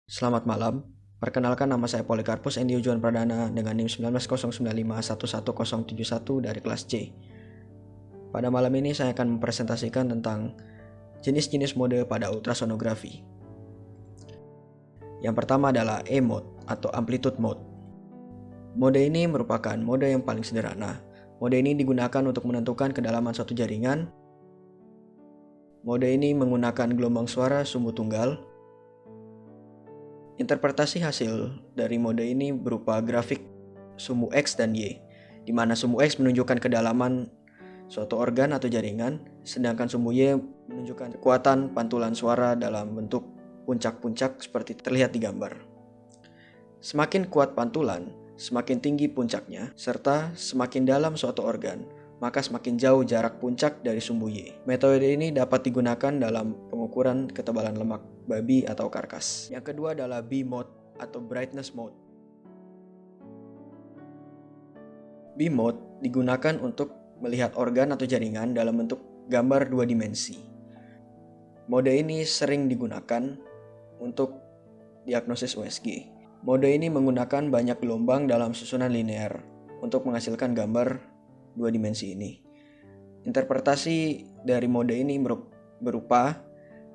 Selamat malam. Perkenalkan, nama saya Polikarpus Endi Ujuan Pradana dengan NIM 1909511071 dari kelas C. Pada malam ini saya akan mempresentasikan tentang jenis-jenis mode pada ultrasonografi. Yang pertama adalah E-mode atau amplitude mode. Mode ini merupakan mode yang paling sederhana. Mode ini digunakan untuk menentukan kedalaman suatu jaringan. Mode ini menggunakan gelombang suara sumbu tunggal. Interpretasi hasil dari mode ini berupa grafik sumbu X dan Y, di mana sumbu X menunjukkan kedalaman suatu organ atau jaringan, sedangkan sumbu Y menunjukkan kekuatan pantulan suara dalam bentuk puncak-puncak seperti terlihat di gambar. Semakin kuat pantulan, semakin tinggi puncaknya, serta semakin dalam suatu organ, maka semakin jauh jarak puncak dari sumbu Y. Metode ini dapat digunakan dalam pengukuran ketebalan lemak babi atau karkas. Yang kedua adalah B-mode atau brightness mode. B-mode digunakan untuk melihat organ atau jaringan dalam bentuk gambar dua dimensi. Mode ini sering digunakan untuk diagnosis USG. Mode ini menggunakan banyak gelombang dalam susunan linear untuk menghasilkan gambar dua dimensi ini. Interpretasi dari mode ini berupa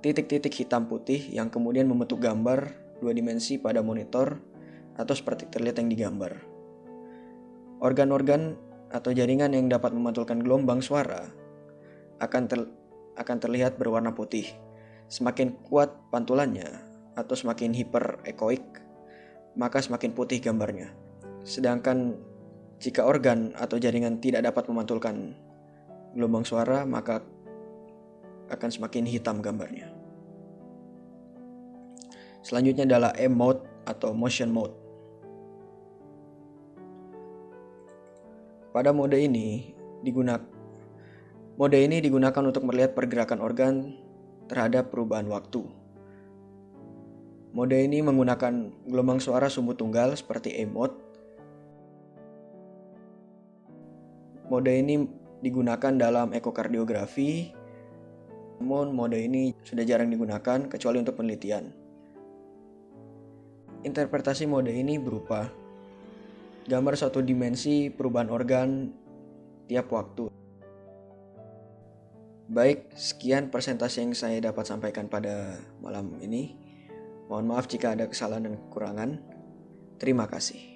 titik-titik hitam putih yang kemudian membentuk gambar dua dimensi pada monitor atau seperti terlihat yang digambar. Organ-organ atau jaringan yang dapat memantulkan gelombang suara akan terlihat berwarna putih. Semakin kuat pantulannya atau semakin hiperekoik, maka semakin putih gambarnya. Sedangkan jika organ atau jaringan tidak dapat memantulkan gelombang suara, maka akan semakin hitam gambarnya. Selanjutnya adalah M-mode atau motion mode. Pada mode ini digunakan untuk melihat pergerakan organ terhadap perubahan waktu. Mode ini menggunakan gelombang suara sumbu tunggal seperti E-mode. Mode ini digunakan dalam ekokardiografi, namun mode ini sudah jarang digunakan kecuali untuk penelitian. Interpretasi mode ini berupa gambar suatu dimensi perubahan organ tiap waktu. Baik, sekian presentasi yang saya dapat sampaikan pada malam ini. Mohon maaf jika ada kesalahan dan kekurangan. Terima kasih.